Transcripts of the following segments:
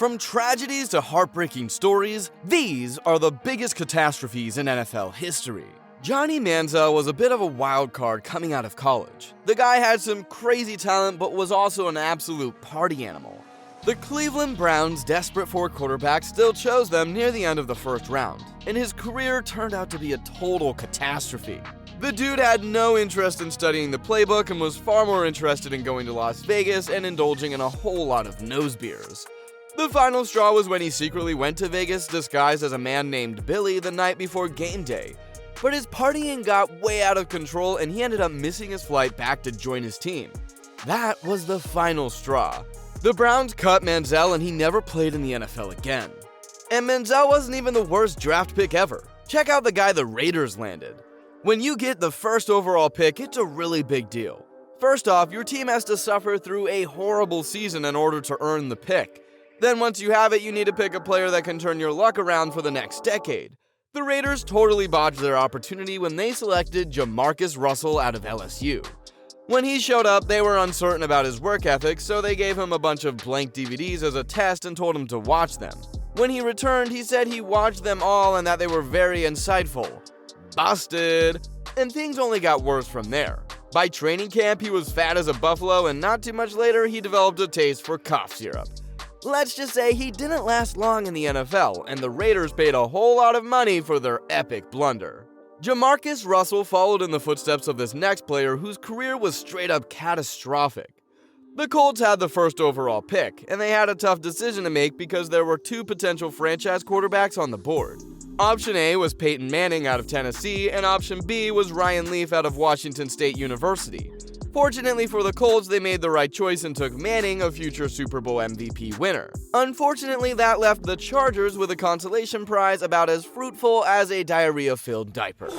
From tragedies to heartbreaking stories, these are the biggest catastrophes in NFL history. Johnny Manziel was a bit of a wild card coming out of college. The guy had some crazy talent but was also an absolute party animal. The Cleveland Browns, desperate for a quarterback, still chose them near the end of the first round, and his career turned out to be a total catastrophe. The dude had no interest in studying the playbook and was far more interested in going to Las Vegas and indulging in a whole lot of nose beers. The final straw was when he secretly went to Vegas disguised as a man named Billy the night before game day. But his partying got way out of control and he ended up missing his flight back to join his team. That was the final straw. The Browns cut Manziel and he never played in the NFL again. And Manziel wasn't even the worst draft pick ever. Check out the guy the Raiders landed. When you get the first overall pick, it's a really big deal. First off, your team has to suffer through a horrible season in order to earn the pick. Then once you have it, you need to pick a player that can turn your luck around for the next decade. The Raiders totally botched their opportunity when they selected Jamarcus Russell out of LSU. When he showed up, they were uncertain about his work ethic, so they gave him a bunch of blank DVDs as a test and told him to watch them. When he returned, he said he watched them all and that they were very insightful. Busted! And things only got worse from there. By training camp, he was fat as a buffalo, and not too much later, he developed a taste for cough syrup. Let's just say he didn't last long in the NFL, and the Raiders paid a whole lot of money for their epic blunder. Jamarcus Russell followed in the footsteps of this next player whose career was straight up catastrophic. The Colts had the first overall pick, and they had a tough decision to make because there were two potential franchise quarterbacks on the board. Option A was Peyton Manning out of Tennessee, and option B was Ryan Leaf out of Washington State University. Fortunately for the Colts, they made the right choice and took Manning, a future Super Bowl MVP winner. Unfortunately, that left the Chargers with a consolation prize about as fruitful as a diarrhea-filled diaper.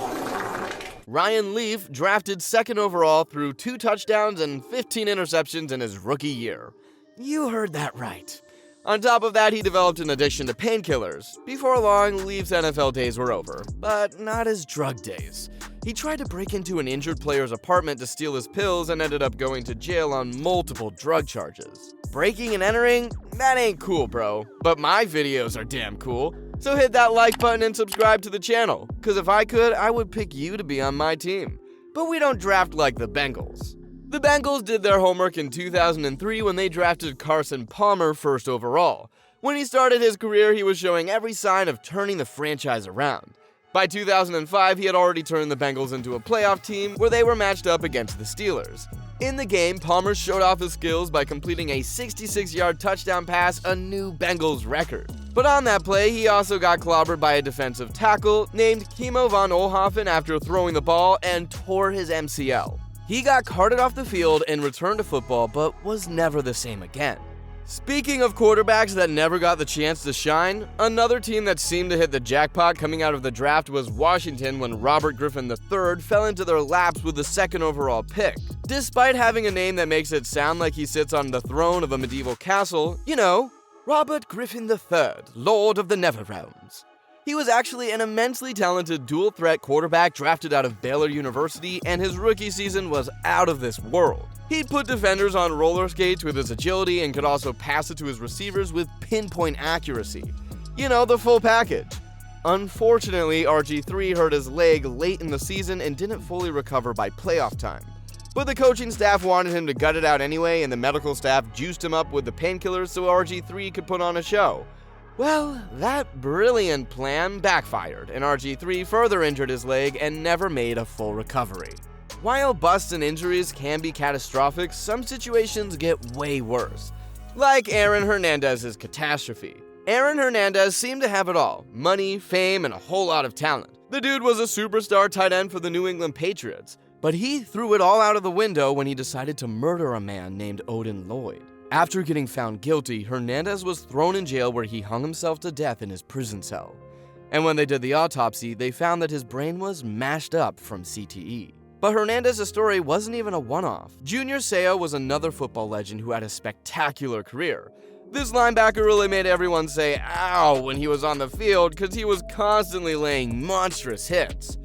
Ryan Leaf, drafted second overall, threw 2 touchdowns and 15 interceptions in his rookie year. You heard that right. On top of that, he developed an addiction to painkillers. Before long, Leaf's NFL days were over, but not his drug days. He tried to break into an injured player's apartment to steal his pills and ended up going to jail on multiple drug charges. Breaking and entering? That ain't cool, bro. But my videos are damn cool. So hit that like button and subscribe to the channel, cause if I could, I would pick you to be on my team. But we don't draft like the Bengals. The Bengals did their homework in 2003 when they drafted Carson Palmer first overall. When he started his career, he was showing every sign of turning the franchise around. By 2005, he had already turned the Bengals into a playoff team where they were matched up against the Steelers. In the game, Palmer showed off his skills by completing a 66-yard touchdown pass, a new Bengals record. But on that play, he also got clobbered by a defensive tackle named Kimo von Oelhoffen after throwing the ball and tore his MCL. He got carted off the field and returned to football, but was never the same again. Speaking of quarterbacks that never got the chance to shine, another team that seemed to hit the jackpot coming out of the draft was Washington when Robert Griffin III fell into their laps with the second overall pick. Despite having a name that makes it sound like he sits on the throne of a medieval castle, you know, Robert Griffin III, Lord of the Netherrealms. He was actually an immensely talented dual-threat quarterback drafted out of Baylor University, and his rookie season was out of this world. He'd put defenders on roller skates with his agility and could also pass it to his receivers with pinpoint accuracy. You know, the full package. Unfortunately, RG3 hurt his leg late in the season and didn't fully recover by playoff time. But the coaching staff wanted him to gut it out anyway, and the medical staff juiced him up with the painkillers so RG3 could put on a show. Well, that brilliant plan backfired, and RG3 further injured his leg and never made a full recovery. While busts and injuries can be catastrophic, some situations get way worse. Like Aaron Hernandez's catastrophe. Aaron Hernandez seemed to have it all: money, fame, and a whole lot of talent. The dude was a superstar tight end for the New England Patriots, but he threw it all out of the window when he decided to murder a man named Odin Lloyd. After getting found guilty, Hernandez was thrown in jail where he hung himself to death in his prison cell. And when they did the autopsy, they found that his brain was mashed up from CTE. But Hernandez's story wasn't even a one-off. Junior Seau was another football legend who had a spectacular career. This linebacker really made everyone say "ow" when he was on the field because he was constantly laying monstrous hits.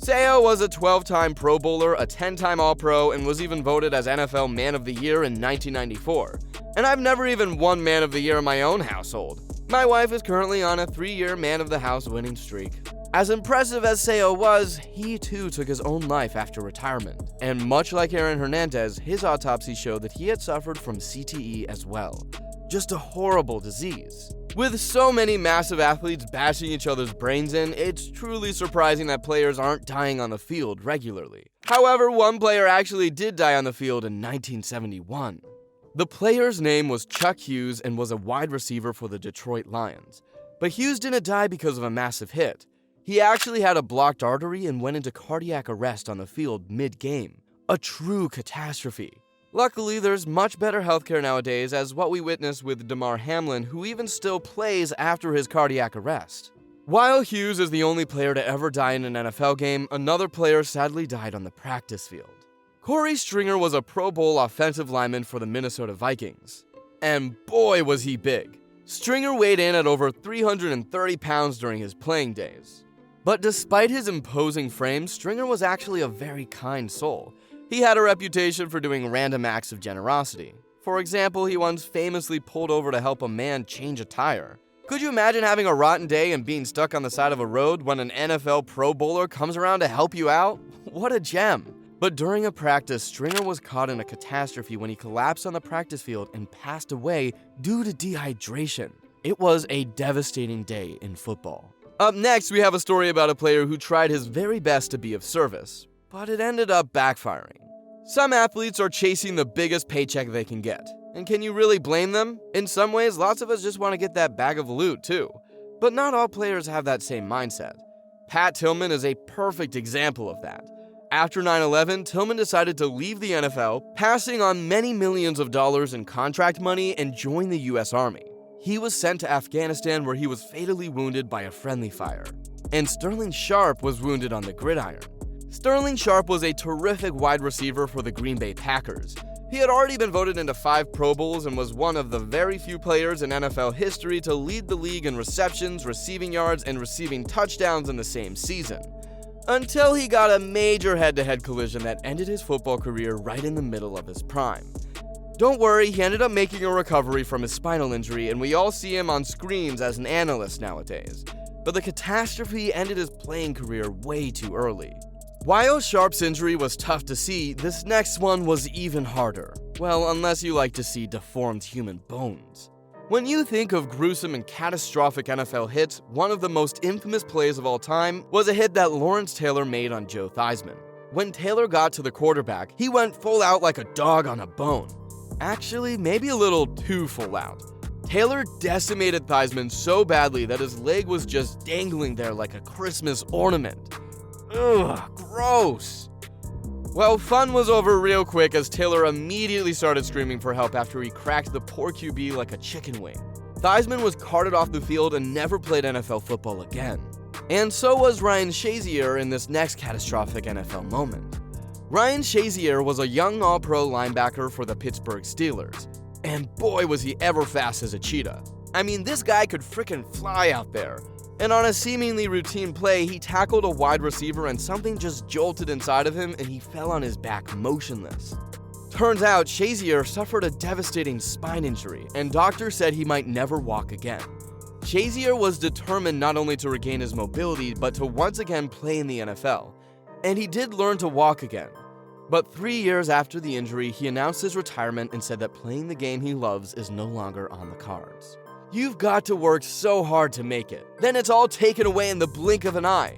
Seau was a 12-time Pro Bowler, a 10-time All-Pro, and was even voted as NFL Man of the Year in 1994. And I've never even won Man of the Year in my own household. My wife is currently on a 3-year Man of the House winning streak. As impressive as Seo was, he too took his own life after retirement. And much like Aaron Hernandez, his autopsy showed that he had suffered from CTE as well. Just a horrible disease. With so many massive athletes bashing each other's brains in, it's truly surprising that players aren't dying on the field regularly. However, one player actually did die on the field in 1971. The player's name was Chuck Hughes and was a wide receiver for the Detroit Lions. But Hughes didn't die because of a massive hit. He actually had a blocked artery and went into cardiac arrest on the field mid-game. A true catastrophe. Luckily, there's much better healthcare nowadays, as what we witnessed with Damar Hamlin, who even still plays after his cardiac arrest. While Hughes is the only player to ever die in an NFL game, another player sadly died on the practice field. Corey Stringer was a Pro Bowl offensive lineman for the Minnesota Vikings. And boy was he big. Stringer weighed in at over 330 pounds during his playing days. But despite his imposing frame, Stringer was actually a very kind soul. He had a reputation for doing random acts of generosity. For example, he once famously pulled over to help a man change a tire. Could you imagine having a rotten day and being stuck on the side of a road when an NFL Pro Bowler comes around to help you out? What a gem! But during a practice, Stringer was caught in a catastrophe when he collapsed on the practice field and passed away due to dehydration. It was a devastating day in football. Up next, we have a story about a player who tried his very best to be of service, but it ended up backfiring. Some athletes are chasing the biggest paycheck they can get. And can you really blame them? In some ways, lots of us just want to get that bag of loot too. But not all players have that same mindset. Pat Tillman is a perfect example of that. After 9/11, Tillman decided to leave the NFL, passing on many millions of dollars in contract money, and join the US Army. He was sent to Afghanistan, where he was fatally wounded by a friendly fire. And Sterling Sharpe was wounded on the gridiron. Sterling Sharpe was a terrific wide receiver for the Green Bay Packers. He had already been voted into 5 Pro Bowls and was one of the very few players in NFL history to lead the league in receptions, receiving yards, and receiving touchdowns in the same season. Until he got a major head-to-head collision that ended his football career right in the middle of his prime. Don't worry, he ended up making a recovery from his spinal injury, and we all see him on screens as an analyst nowadays. But the catastrophe ended his playing career way too early. While Sharpe's injury was tough to see, this next one was even harder. Well, unless you like to see deformed human bones. When you think of gruesome and catastrophic NFL hits, one of the most infamous plays of all time was a hit that Lawrence Taylor made on Joe Theismann. When Taylor got to the quarterback, he went full out like a dog on a bone. Actually, maybe a little too full out. Taylor decimated Theismann so badly that his leg was just dangling there like a Christmas ornament. Ugh, gross. Well, fun was over real quick as Taylor immediately started screaming for help after he cracked the poor QB like a chicken wing. Theismann was carted off the field and never played NFL football again. And so was Ryan Shazier in this next catastrophic NFL moment. Ryan Shazier was a young All-Pro linebacker for the Pittsburgh Steelers. And boy was he ever fast as a cheetah. I mean, this guy could frickin' fly out there. And on a seemingly routine play, he tackled a wide receiver and something just jolted inside of him and he fell on his back motionless. Turns out, Shazier suffered a devastating spine injury, and doctors said he might never walk again. Shazier was determined not only to regain his mobility, but to once again play in the NFL. And he did learn to walk again. But 3 years after the injury, he announced his retirement and said that playing the game he loves is no longer on the cards. You've got to work so hard to make it. Then it's all taken away in the blink of an eye.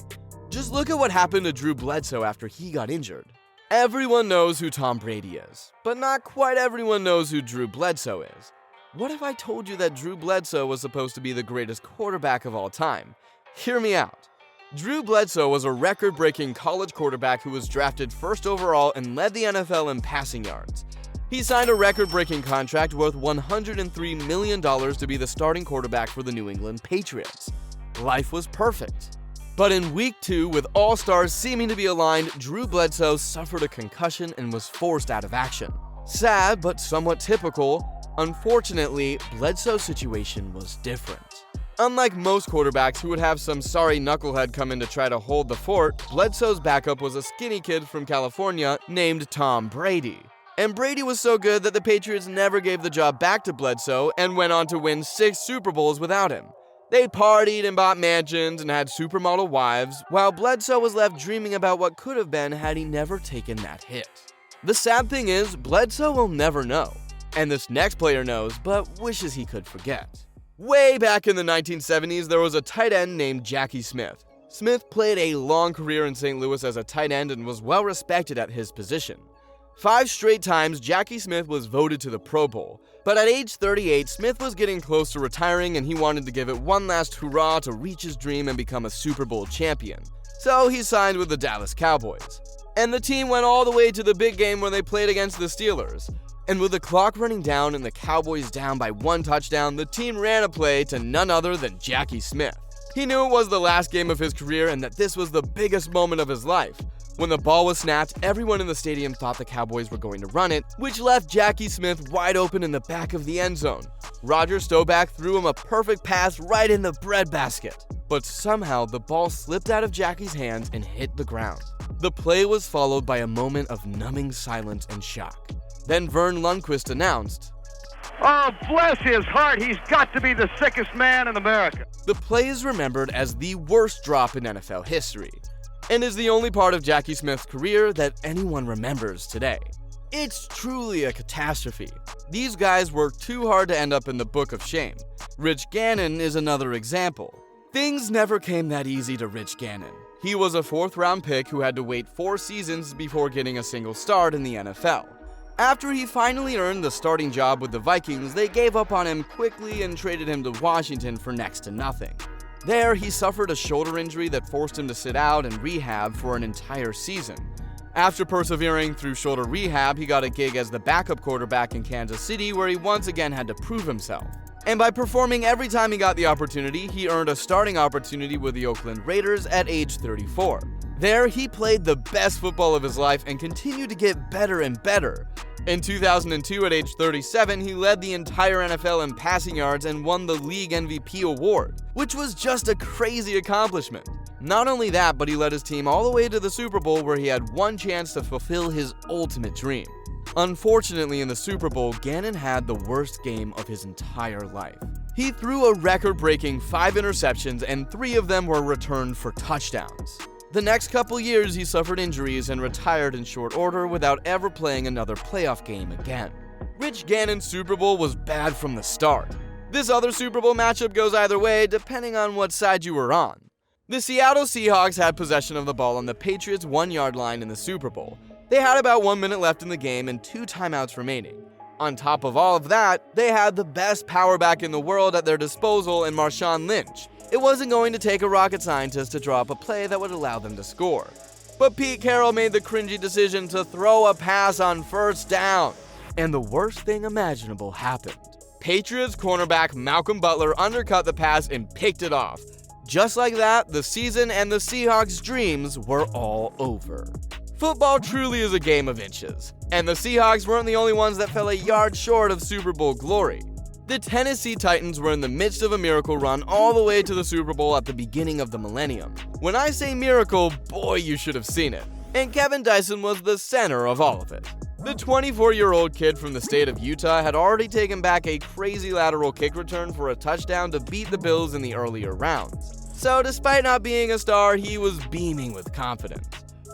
Just look at what happened to Drew Bledsoe after he got injured. Everyone knows who Tom Brady is, but not quite everyone knows who Drew Bledsoe is. What if I told you that Drew Bledsoe was supposed to be the greatest quarterback of all time? Hear me out. Drew Bledsoe was a record-breaking college quarterback who was drafted first overall and led the NFL in passing yards. He signed a record-breaking contract worth $103 million to be the starting quarterback for the New England Patriots. Life was perfect. But in week 2, with all stars seeming to be aligned, Drew Bledsoe suffered a concussion and was forced out of action. Sad, but somewhat typical, unfortunately, Bledsoe's situation was different. Unlike most quarterbacks who would have some sorry knucklehead come in to try to hold the fort, Bledsoe's backup was a skinny kid from California named Tom Brady. And Brady was so good that the Patriots never gave the job back to Bledsoe and went on to win 6 Super Bowls without him. They partied and bought mansions and had supermodel wives, while Bledsoe was left dreaming about what could have been had he never taken that hit. The sad thing is, Bledsoe will never know. And this next player knows, but wishes he could forget. Way back in the 1970s, there was a tight end named Jackie Smith. Smith played a long career in St. Louis as a tight end and was well respected at his position. 5 straight times, Jackie Smith was voted to the Pro Bowl. But at age 38, Smith was getting close to retiring and he wanted to give it one last hurrah to reach his dream and become a Super Bowl champion. So he signed with the Dallas Cowboys. And the team went all the way to the big game where they played against the Steelers. And with the clock running down and the Cowboys down by 1 touchdown, the team ran a play to none other than Jackie Smith. He knew it was the last game of his career and that this was the biggest moment of his life. When the ball was snapped, everyone in the stadium thought the Cowboys were going to run it, which left Jackie Smith wide open in the back of the end zone. Roger Staubach threw him a perfect pass right in the breadbasket. But somehow, the ball slipped out of Jackie's hands and hit the ground. The play was followed by a moment of numbing silence and shock. Then Vern Lundquist announced, "Oh, bless his heart, he's got to be the sickest man in America." The play is remembered as the worst drop in NFL history, and is the only part of Jackie Smith's career that anyone remembers today. It's truly a catastrophe. These guys worked too hard to end up in the Book of Shame. Rich Gannon is another example. Things never came that easy to Rich Gannon. He was a 4th-round pick who had to wait 4 seasons before getting a single start in the NFL. After he finally earned the starting job with the Vikings, they gave up on him quickly and traded him to Washington for next to nothing. There, he suffered a shoulder injury that forced him to sit out and rehab for an entire season. After persevering through shoulder rehab, he got a gig as the backup quarterback in Kansas City, where he once again had to prove himself. And by performing every time he got the opportunity, he earned a starting opportunity with the Oakland Raiders at age 34. There, he played the best football of his life and continued to get better and better. In 2002, at age 37, he led the entire NFL in passing yards and won the league MVP award, which was just a crazy accomplishment. Not only that, but he led his team all the way to the Super Bowl, where he had one chance to fulfill his ultimate dream. Unfortunately, in the Super Bowl, Gannon had the worst game of his entire life. He threw a record-breaking 5 interceptions, and 3 of them were returned for touchdowns. The next couple years, he suffered injuries and retired in short order without ever playing another playoff game again. Rich Gannon's Super Bowl was bad from the start. This other Super Bowl matchup goes either way, depending on what side you were on. The Seattle Seahawks had possession of the ball on the Patriots' 1-yard line in the Super Bowl. They had about 1 minute left in the game and 2 timeouts remaining. On top of all of that, they had the best power back in the world at their disposal in Marshawn Lynch. It wasn't going to take a rocket scientist to draw up a play that would allow them to score. But Pete Carroll made the cringy decision to throw a pass on 1st down. And the worst thing imaginable happened. Patriots cornerback Malcolm Butler undercut the pass and picked it off. Just like that, the season and the Seahawks' dreams were all over. Football truly is a game of inches, and the Seahawks weren't the only ones that fell a yard short of Super Bowl glory. The Tennessee Titans were in the midst of a miracle run all the way to the Super Bowl at the beginning of the millennium. When I say miracle, boy, you should have seen it. And Kevin Dyson was the center of all of it. The 24-year-old kid from the state of Utah had already taken back a crazy lateral kick return for a touchdown to beat the Bills in the earlier rounds. So despite not being a star, he was beaming with confidence.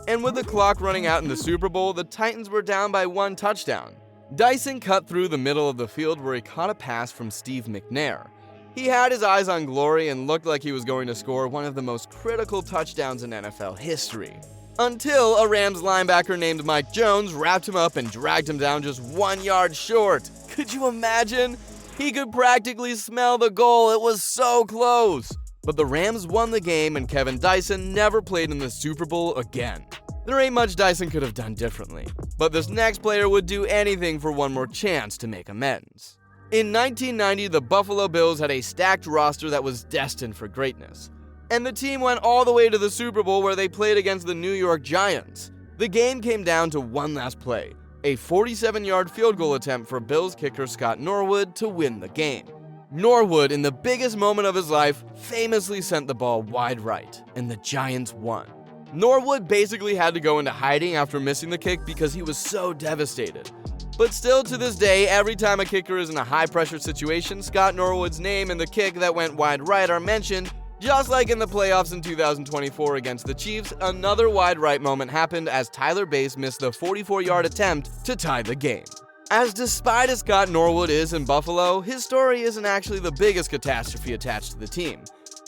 And with the clock running out in the Super Bowl, the Titans were down by 1 touchdown. Dyson cut through the middle of the field where he caught a pass from Steve McNair. He had his eyes on glory and looked like he was going to score one of the most critical touchdowns in NFL history. Until a Rams linebacker named Mike Jones wrapped him up and dragged him down just 1 yard short. Could you imagine? He could practically smell the goal, it was so close. But the Rams won the game and Kevin Dyson never played in the Super Bowl again. There ain't much Dyson could have done differently, but this next player would do anything for one more chance to make amends. In 1990, the Buffalo Bills had a stacked roster that was destined for greatness. And the team went all the way to the Super Bowl where they played against the New York Giants. The game came down to one last play, a 47-yard field goal attempt for Bills kicker Scott Norwood to win the game. Norwood, in the biggest moment of his life, famously sent the ball wide right, and the Giants won. Norwood basically had to go into hiding after missing the kick because he was so devastated. But still, to this day, every time a kicker is in a high-pressure situation, Scott Norwood's name and the kick that went wide right are mentioned. Just like in the playoffs in 2024 against the Chiefs, another wide right moment happened as Tyler Bass missed the 44-yard attempt to tie the game. As despite as Scott Norwood is in Buffalo, his story isn't actually the biggest catastrophe attached to the team,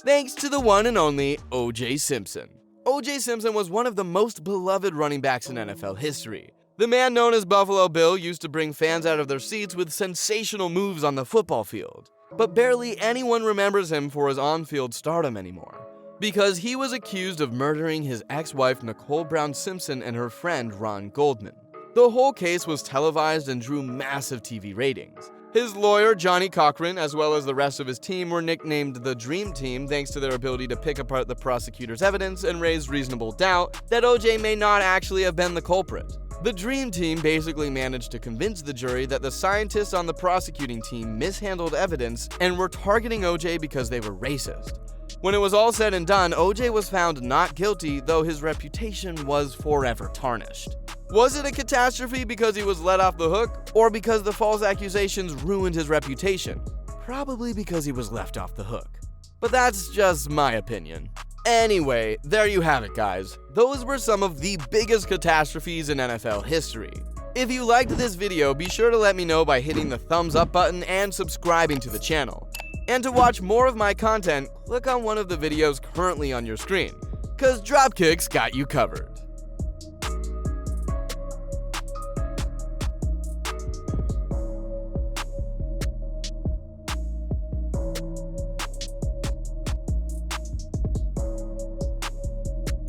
thanks to the one and only O.J. Simpson. O.J. Simpson was one of the most beloved running backs in NFL history. The man known as Buffalo Bill used to bring fans out of their seats with sensational moves on the football field. But barely anyone remembers him for his on-field stardom anymore, because he was accused of murdering his ex-wife Nicole Brown Simpson and her friend Ron Goldman. The whole case was televised and drew massive TV ratings. His lawyer, Johnny Cochran, as well as the rest of his team, were nicknamed the Dream Team thanks to their ability to pick apart the prosecutor's evidence and raise reasonable doubt that OJ may not actually have been the culprit. The Dream Team basically managed to convince the jury that the scientists on the prosecuting team mishandled evidence and were targeting OJ because they were racist. When it was all said and done, OJ was found not guilty, though his reputation was forever tarnished. Was it a catastrophe because he was let off the hook, or because the false accusations ruined his reputation? Probably because he was left off the hook. But that's just my opinion. Anyway, there you have it, guys. Those were some of the biggest catastrophes in NFL history. If you liked this video, be sure to let me know by hitting the thumbs up button and subscribing to the channel. And to watch more of my content, click on one of the videos currently on your screen, cause DropKick's got you covered.